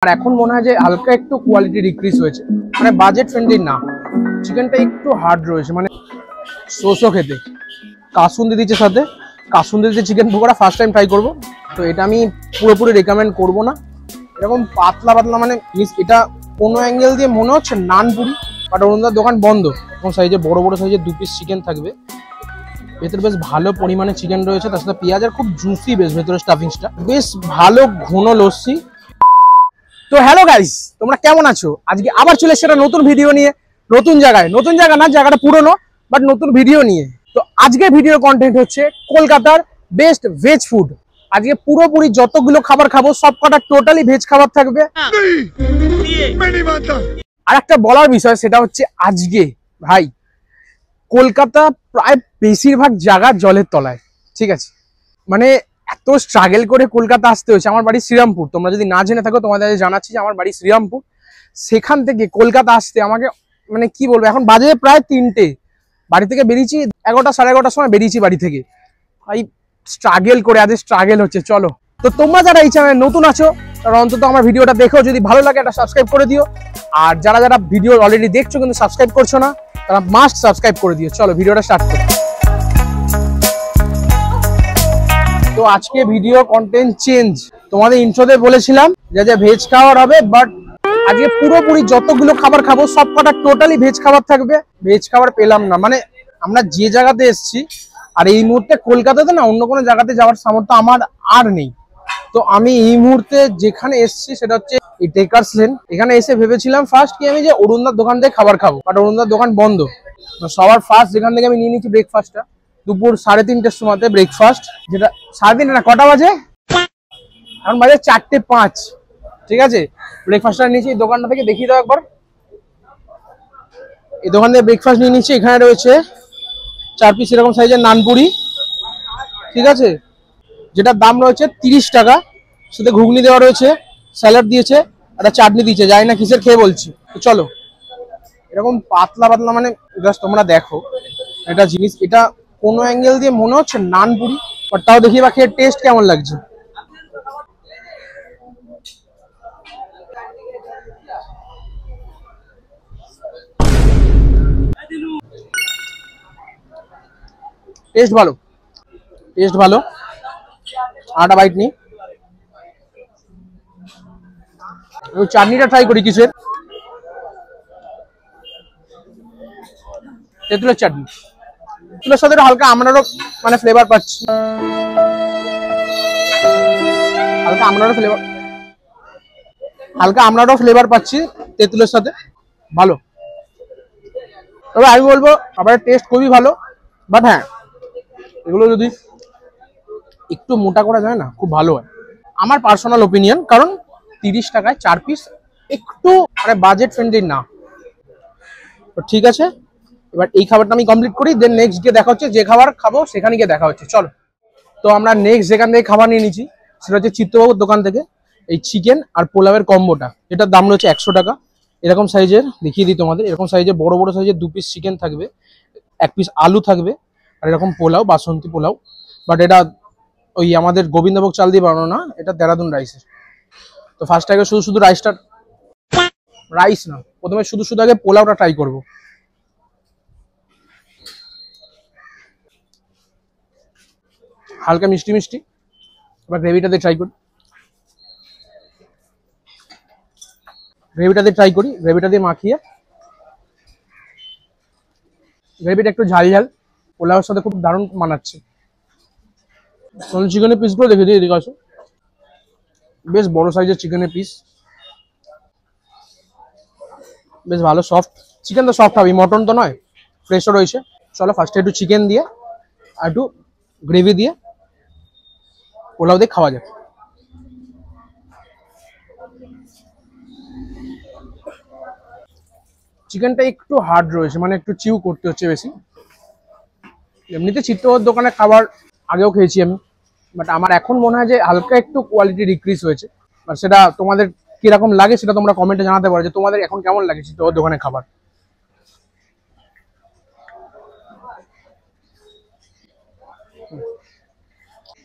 আর এখন মনে হয় যে হালকা একটু কোয়ালিটি ডিক্রিজ হয়েছে, মানে বাজেট ফ্রেন্ডলি না। চিকেনটা একটু হার্ড রয়েছে, মানে সোসো খেতে। কাসুন্দি দিচ্ছে সাথে, কাসুন্দি দিয়ে chicken pakora first time try করবো, তো এটা আমি পুরোপুরি রেকমেন্ড করবো না। এরকম পাতলা পাতলা, মানে এটা কোনো অ্যাঙ্গেল দিয়ে মনে হচ্ছে নানপুরি, বাট অরুণদার দোকান বন্ধ। এখন সাইজে বড় বড় সাইজের 2 পিস চিকেন থাকবে, ভেতরে বেশ ভালো পরিমাণে চিকেন রয়েছে, তার সাথে পেঁয়াজ আর খুব জুসি বেশ ভেতরে স্টাফিংসটা, বেশ ভালো ঘন লস্যি। তো হ্যালো গাইস, তোমরা কেমন আছো? আজকে আবার চলে এসেছি একটা নতুন ভিডিও নিয়ে, নতুন জায়গা না, জায়গাটা পুরনো বাট নতুন ভিডিও নিয়ে। তো আজকে ভিডিও কন্টেন্ট হচ্ছে কলকাতার বেস্ট ভেজ ফুড। আজকে পুরোপুরি যতগুলো খাবার খাবো সব কটা টোটালি ভেজ খাবার থাকবে। আর একটা বলার বিষয়, সেটা হচ্ছে আজকে ভাই কলকাতা প্রায় বেশিরভাগ জায়গা জলের তলায়, ঠিক আছে? মানে এত স্ট্রাগল করে কলকাতা আসতে হয়েছে। আমার বাড়ি শ্রীরামপুর, তোমরা যদি না জেনে থাকো তোমাদের জানাচ্ছি যে আমার বাড়ি শ্রীরামপুর। সেখান থেকে কলকাতা আসতে আমাকে, মানে কি বলবো, এখন বাজে প্রায় 3টে, বাড়ি থেকে বেরিয়েছি 11টা সাড়ে 11টার সময় বেরিয়েছি বাড়ি থেকে। ভাই স্ট্রাগল করে আজ স্ট্রাগল হচ্ছে। চলো, তো তোমরা যারা এই চ্যানেলে নতুন আছো তারা অন্তত আমার ভিডিওটা দেখো, যদি ভালো লাগে একটা সাবস্ক্রাইব করে দিও। আর যারা যারা ভিডিও অলরেডি দেখছো কিন্তু সাবস্ক্রাইব করছো না, তারা মাস্ট সাবস্ক্রাইব করে দিও। চলো ভিডিওটা স্টার্ট করি। তো আজকে ভিডিও কন্টেন্ট চেঞ্জ। তোমাদের ইন্ট্রোতে বলেছিলাম যে ভেজ খাবার হবে, বাট আজকে পুরোপুরি যতগুলো খাবার খাবো সব কটা টোটালি ভেজ খাবার থাকবে। ভেজ খাবার পেলাম না, মানে আমরা যে জায়গাতে এসেছি আর এই মুহূর্তে কলকাতাতে না অন্য কোনো জায়গাতে যাওয়ার সামর্থ্য আমার আর নেই। তো আমি এই মুহূর্তে যেখানে এসেছি সেটা হচ্ছে এই টেকার্স লেন। এখানে এসে ভেবেছিলাম ফার্স্ট কি আমি যে অরুণদার দোকান থেকে খাবার খাবো, বাট অরুণদার দোকান বন্ধ। সবার ফার্স্ট যেখান থেকে আমি নিয়ে নিচ্ছি ব্রেকফাস্টটা, দুপুর 3:30টার সময়তে ব্রেকফাস্ট, যেটা 3:30 না, কটা বাজে এখন? বাজে 4:05, ঠিক আছে? ব্রেকফাস্টটা নিয়েছি এই দোকানটা থেকে, দেখিয়ে দাও একবার। এই দোকান থেকে ব্রেকফাস্ট নিয়ে নিচ্ছি। এখানে রয়েছে 4 পিস এরকম সাইজের নানপুরি, ঠিক আছে, যেটার দাম রয়েছে 30 টাকা। সাথে ঘুগনি দেওয়া রয়েছে, স্যালাড দিয়েছে, একটা চাটনি দিয়েছে, জানি না কিসের খেয়ে বলছি। তো চলো, এরকম পাতলা পাতলা, মানে জাস্ট তোমরা দেখো এটা জিনিস, এটা কোনো অ্যাঙ্গেল দিয়ে মনে হচ্ছে নানপুরি, বাট তাও দেখি বা খেয়ে টেস্ট কেমন লাগছে। টেস্ট ভালো, টেস্ট ভালো। আটা বাইট নি, চাটনিটা ট্রাই করি। কিসের? তেঁতুলের চাটনি। তেঁতুলের সাথে হালকা আমড়ারও মানে ফ্লেভার পাচ্ছি, হালকা আমড়ারও ফ্লেভার পাচ্ছি তেঁতুলের সাথে। ভালো, তবে আমি বলবো খাবারের টেস্ট খুবই ভালো, বাট হ্যাঁ এগুলো যদি একটু মোটা করা যায় না খুব ভালো হয়, আমার পার্সোনাল ওপিনিয়ন। কারণ 30 টাকায় 4 পিস একটু মানে বাজেট ফ্রেন্ডলি না। তো ঠিক আছে, এবার এই খাবারটা আমি কমপ্লিট করি, দেন নেক্সট গিয়ে দেখা হচ্ছে। যে খাবার খাবো সেখানে গিয়ে দেখা হচ্ছে। চলো, তো আমরা নেক্সট যেখান থেকে খাবার নিয়ে নিচ্ছি সেটা হচ্ছে চিত্তবাবুর দোকান থেকে এই চিকেন আর পোলাওয়ের কম্বোটা, যেটার দাম রয়েছে 100 টাকা। এরকম সাইজের দেখিয়ে দিই তোমাদের, এরকম সাইজের বড় বড় সাইজের 2 পিস চিকেন থাকবে, 1 পিস আলু থাকবে, আর এরকম পোলাও, বাসন্তী পোলাও। বাট এটা ওই আমাদের গোবিন্দভোগ চাল দিয়ে বানানো না, এটা দেরাদুন রাইসের। তো ফার্স্ট আগে শুধু রাইস না, প্রথমে শুধু আগে পোলাওটা ট্রাই করবো। হালকা মিষ্টি মিষ্টি। এবার গ্রেভিটা দিয়ে ট্রাই করি, গ্রেভিটা দিয়ে মাখিয়ে। গ্রেভিটা একটু ঝাল ঝাল, পোলাওয়ের সাথে খুব দারুণ মানাচ্ছে। চিকেনের পিসগুলো দেখে দিই, এদিকে আসো। বেশ বড় সাইজের চিকেনের পিস, বেশ ভালো সফট। চিকেন তো সফট হবে, মটন তো নয়, ফ্রেশও রয়েছে। চলো ফার্স্টে একটু চিকেন দিয়ে আর একটু গ্রেভি দিয়ে পোলাও দিয়ে খাওয়া যাক। চিকেনটা একটু হার্ড রয়েছে, মানে একটু চিউ করতে হচ্ছে বেশি। এমনিতে চিত্তবাবুর দোকানে খাবার আগেও খেয়েছি আমি, বাট আমার এখন মনে হয় যে হালকা একটু কোয়ালিটি ডিক্রিজ হয়েছে। বাট সেটা তোমাদের কিরকম লাগে সেটা তোমরা কমেন্টে জানাতে পারো, যে তোমাদের এখন কেমন লাগে চিত্তবাবুর দোকানে খাবার।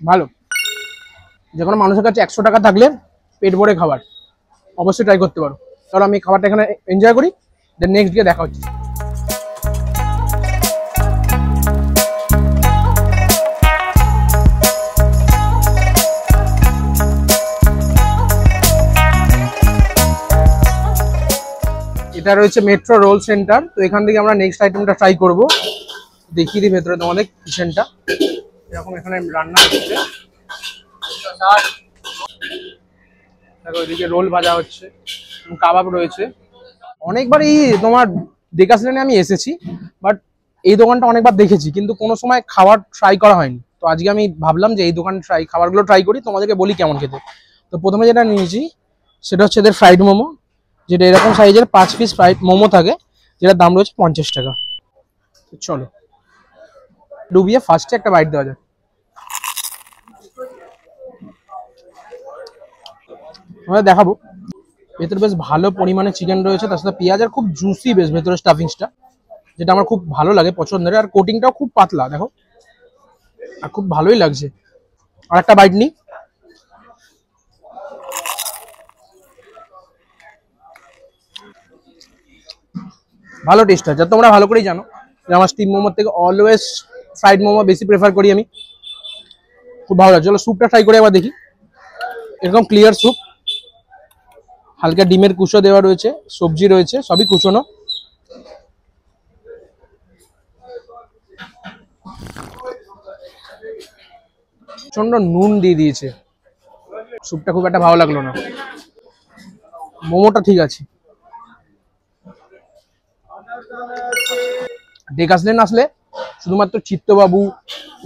ভালো, যে কোনো মানুষের কাছে 100 টাকা থাকলে পেট ভরে খাবার, অবশ্যই ট্রাই করতে পারো। চলো আমি খাবারটা এখানে এনজয় করি, দেন নেক্সট গিয়ে দেখা হচ্ছে। এটা রয়েছে মেট্রো রোল সেন্টার। তো এখান থেকে আমরা নেক্সট আইটেমটা ট্রাই করব। দেখিয়ে দিই ভেতরে তোমাদের কিচেনটা। এরকম এখানে রান্না হচ্ছে, দেখো ওইদিকে রোল ভাজা হচ্ছে, কাবাব রয়েছে। অনেকবার এই তোমার ডেকাসলেনে আমি এসেছি, বাট এই দোকানটা অনেকবার দেখেছি, কিন্তু কোনো সময় খাবার ট্রাই করা হয়নি। তো আজকে আমি ভাবলাম যে এই দোকান খাবারগুলো ট্রাই করি, তোমাদেরকে বলি কেমন খেতে। তো প্রথমে যেটা নিয়েছি সেটা হচ্ছে এদের ফ্রাইড মোমো, যেটা এরকম সাইজের 5 পিস ফ্রাইড মোমো থাকে, যেটার দাম রয়েছে 50 টাকা। চলো ডুবিয়ে ফার্স্টে একটা বাইট দেওয়া যায়। তোমাদের দেখাবো, ভেতরে বেশ ভালো পরিমাণে চিকেন রয়েছে, তার সাথে পেঁয়াজ, আর খুব জুসি বেশ ভেতরে স্টাফিংসটা, যেটা আমার খুব ভালো লাগে, পছন্দের। আর কোটিংটাও খুব পাতলা, দেখো, আর খুব ভালোই লাগছে। আর একটা বাইট নিই। ভালো টেস্ট আছে। তোমরা ভালো করেই জানো যে আমার স্টিম মোমোর থেকে অলওয়েজ ফ্রাইড মোমো বেশি প্রেফার করি আমি। খুব ভালো লাগছে। চলো স্যুপটা ট্রাই করে একবার দেখি। এরকম ক্লিয়ার স্যুপ, হালকা ডিমের কুচো দেওয়া রয়েছে, সবজি রয়েছে, সবই কুচোনো। প্রচন্ড নুন দিয়ে দিয়েছে, স্যুপটা খুব একটা ভালো লাগলো না। মোমোটা ঠিক আছে। ডেকাসলেন আসলে শুধুমাত্র চিত্তবাবু,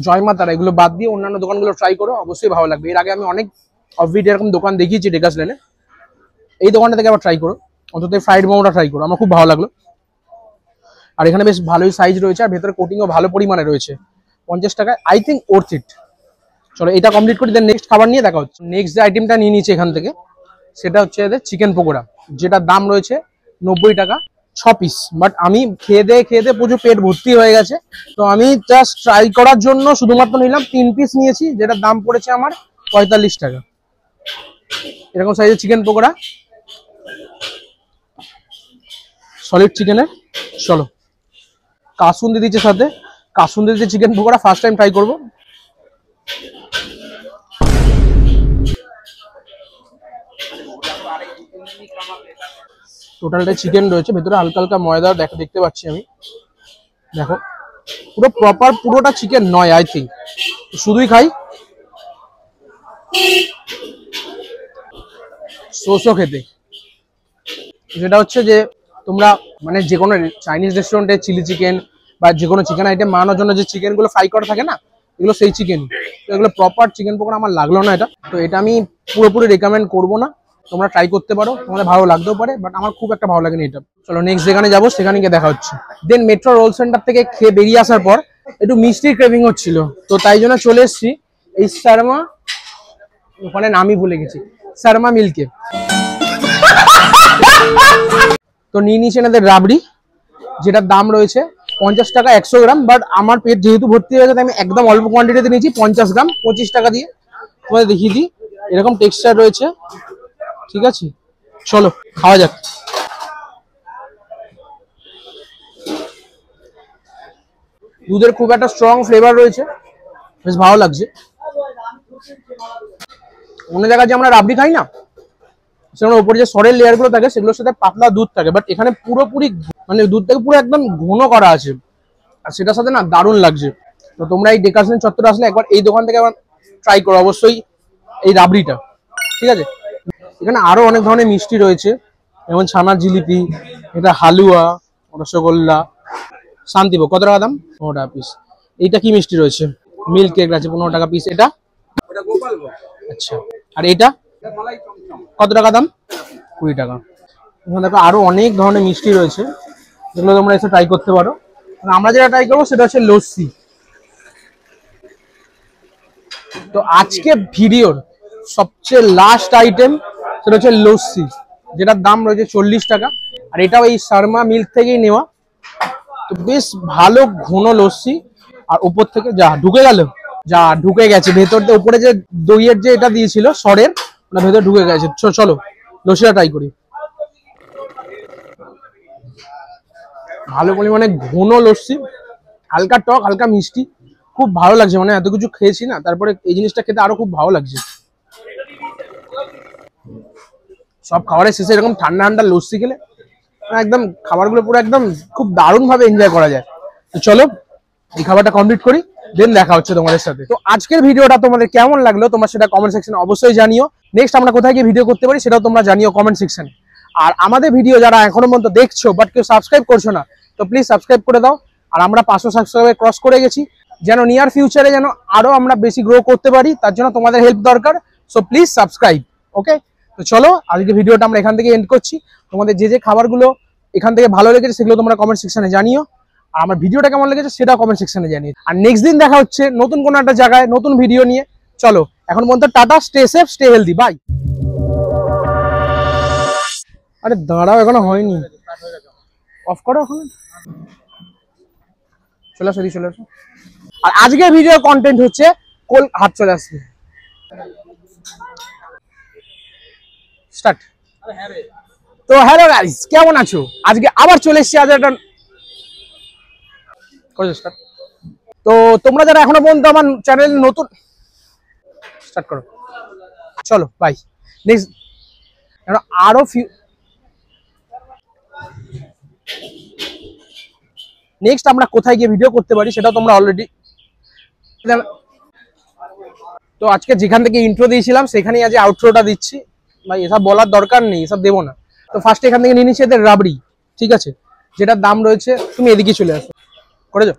জয়মা তারা এগুলো বাদ দিয়ে অন্যান্য দোকানগুলো ট্রাই করো, অবশ্যই ভালো লাগবে। এর আগে আমি অনেক অফবিট এরকম দোকান দেখিয়েছি ডেকাসলেনে, এই দোকানটা থেকে আবার ট্রাই করো, অন্তত ফ্রাইড মোমোটা ট্রাই করো, আমার খুব ভালো লাগলো। আর এখানে বেশ ভালোই সাইজ রয়েছে, আর ভেতরে কোটিংও ভালো পরিমাণে রয়েছে। 50 টাকায় আই থিঙ্ক ওর্থ ইট। চলো এটা কমপ্লিট করি, দেন নেক্সট খাবার নিয়ে দেখা হচ্ছে। নেক্সট যে আইটেমটা নিয়ে নিয়েছি এখান থেকে, সেটা হচ্ছে এদের চিকেন পকোড়া, যেটার দাম রয়েছে 90 টাকা 6 পিস। বাট আমি খেয়ে দিয়ে প্রচুর পেট ভর্তি হয়ে গেছে, তো আমি জাস্ট ট্রাই করার জন্য শুধুমাত্র নিলাম 3 পিস নিয়েছি, যেটার দাম পড়েছে আমার 45 টাকা। এরকম সাইজের চিকেন পকোড়া, সলিড চিকেনের। চলো কাসুন্দি দিচ্ছে সাথে, কাসুন্দি দিচ্ছে chicken pakora, first time try করবো। টোটালটা চিকেন রয়েছে, ভেতরে হালকা হালকা ময়দা দেখতে পাচ্ছি আমি। দেখো পুরো প্রপার পুরোটা চিকেন নয়, আই থিঙ্ক। শুধুই খাই সোসও খেতে, যেটা হচ্ছে যে তোমরা মানে যে কোনো চাইনিজ রেস্টুরেন্টে চিলি চিকেন বা যে কোনো চিকেন আইটেম বানানোর জন্য যে চিকেনগুলো ফ্রাই করা থাকে না, এগুলো সেই চিকেন। তো এগুলো প্রপার চিকেন পকোড়া আমার লাগলো না এটা। তো এটা আমি পুরোপুরি রেকমেন্ড করবো না, তোমরা ট্রাই করতে পারো, তোমাদের ভালো লাগতেও পারে, বাট আমার খুব একটা ভালো লাগেনি এটা। চলো নেক্সট যেখানে যাবো সেখানে গিয়ে দেখা হচ্ছে। দেন মেট্রো রোল সেন্টার থেকে খেয়ে বেরিয়ে আসার পর একটু মিষ্টির ক্রেভিং হচ্ছিল, তো তাই জন্য চলে এসেছি এই শর্মা, ওখানে নামই ভুলে গেছি, শর্মা মিল্কে। তো নিয়ে নিয়েছি এনাদের রাবড়ি, যেটার দাম রয়েছে 50 টাকা 100 গ্রাম। বাট আমার পেট যেহেতু ভর্তি হয়ে গেছে, আমি একদম অল্প কোয়ান্টিটিতে নিয়েছি 50 গ্রাম 25 টাকা দিয়ে। তোমাদের দেখিয়ে দিই, এরকম টেক্সচার রয়েছে, ঠিক আছে। চলো খাওয়া যাক। দুধের খুব একটা স্ট্রং ফ্লেভার রয়েছে, বেশ ভালো লাগছে। অন্য জায়গায় যে আমরা রাবড়ি খাই না, সেখানে উপরে যে সরের লেয়ার গুলো থাকে সেগুলোর সাথে পাতলা দুধ থাকে, বাট এখানে পুরোপুরি মানে দুধটাকে পুরো একদম ঘন করা আছে, আর সেটার সাথে না দারুণ লাগছে। তো তোমরা এই ডেকাসলেন চত্বরে আসলে একবার এই দোকান থেকে আবার ট্রাই করো অবশ্যই এই রাবড়িটা, ঠিক আছে। এখানে আরো অনেক ধরনের মিষ্টি রয়েছে, যেমন ছানার জিলিপি, এটা হালুয়া, রসগোল্লা, শান্তিভোগ। কত টাকা দাম? 15 টাকা পিস। এইটা কি মিষ্টি রয়েছে? মিল্ক কেক আছে 15 টাকা পিস। এটা আচ্ছা, আর এটা কত টাকা দাম? 20 টাকা। এখানে দেখো আরো অনেক ধরনের মিষ্টি রয়েছে, যেগুলো তোমরা এসে ট্রাই করতে পারো। আমরা যেটা ট্রাই করবো সেটা হচ্ছে লস্যি। তো আজকে ভিডিওর সবচেয়ে লাস্ট আইটেম সেটা হচ্ছে লস্যি, যেটার দাম রয়েছে 40 টাকা। আর এটাও এই শর্মা মিল্ক থেকেই নেওয়া। তো বেশ ভালো ঘন লস্যি, আর উপর থেকে ঢুকে গেছে ভেতর দিয়ে। উপরে যে দইয়ের যে এটা দিয়েছিল সরের, ওটা ভেতর ঢুকে গেছে। চলো লস্যিটা ট্রাই করি। ভালো পরিমাণে ঘন লস্যি, হালকা টক হালকা মিষ্টি, খুব ভালো লাগছে। মানে এত কিছু খেয়েছি না, তারপরে এই জিনিসটা খেতে আরো খুব ভালো লাগছে। সব খাবারের শেষে এরকম ঠান্ডা ঠান্ডা লস্যি খেলে একদম খাবারগুলো পুরো একদম খুব দারুণ ভাবে এনজয় করা যায়। তো চলো এই খাবারটা কমপ্লিট করি, দেন দেখা হচ্ছে তোমাদের সাথে। তো আজকের ভিডিওটা তোমাদের কেমন লাগলো তোমরা সেটা কমেন্ট সেকশনে অবশ্যই জানিও। নেক্সট আমরা কোথায় গিয়ে ভিডিও করতে পারি সেটাও তোমরা জানিও কমেন্ট সেকশনে। আর আমাদের ভিডিও যারা এখনো পর্যন্ত দেখছো বাট কেউ সাবস্ক্রাইব করছো না, তো প্লিজ সাবস্ক্রাইব করে দাও। আর আমরা 500 সাবস্ক্রাইবার ক্রস করে গেছি, যেন নিয়ার ফিউচারে যেন আরো আমরা বেশি গ্রো করতে পারি, তার জন্য তোমাদের হেল্প দরকার। So please subscribe. ওকে, তো চলো আজকে ভিডিওটা আমরা এখান থেকে এন্ড করছি। তোমাদের যে যে খাবারগুলো এখান থেকে ভালো লেগেছে সেগুলো তোমরা কমেন্ট সেকশনে জানিও, আর আমার ভিডিওটা কেমন লেগেছে সেটাও কমেন্ট সেকশনে জানিও। আর নেক্সট দিন দেখা হচ্ছে নতুন কোনো একটা জায়গায় নতুন ভিডিও নিয়ে। চলো এখন পর্যন্ত tata, stay safe, stay healthy, bye. আরে দাঁড়াও, এখনো হয়নি, অফ করো এখন। চলে আসো, চলে আসো। আর আজকের ভিডিও কন্টেন্ট হচ্ছে হাত চলে আসবে, স্টার্ট। তো হ্যালো গাইস, কেমন আছো? আজকে আবার চলে এসেছি আজ একটা স্টার্ট। তো তোমরা যারা এখনো পর্যন্ত আমার চ্যানেল নতুন, স্টার্ট করো। চলো বাই। নেক্সট আরো নেক্সট আমরা কোথায় গিয়ে ভিডিও করতে পারি সেটা তোমরা অলরেডি। তো আজকে যেখান থেকে ইন্ট্রো দিয়েছিলাম সেখানেই আজ আউটরোটা দিচ্ছি। ভাই এসব বলার দরকার নেই, এসব দেবো না। তো ফার্স্টে এখান থেকে নিয়ে নিচ্ছি এদের রাবড়ি, ঠিক আছে, যেটার দাম রয়েছে, তুমি এদিকে চলে আসো, করে যাও।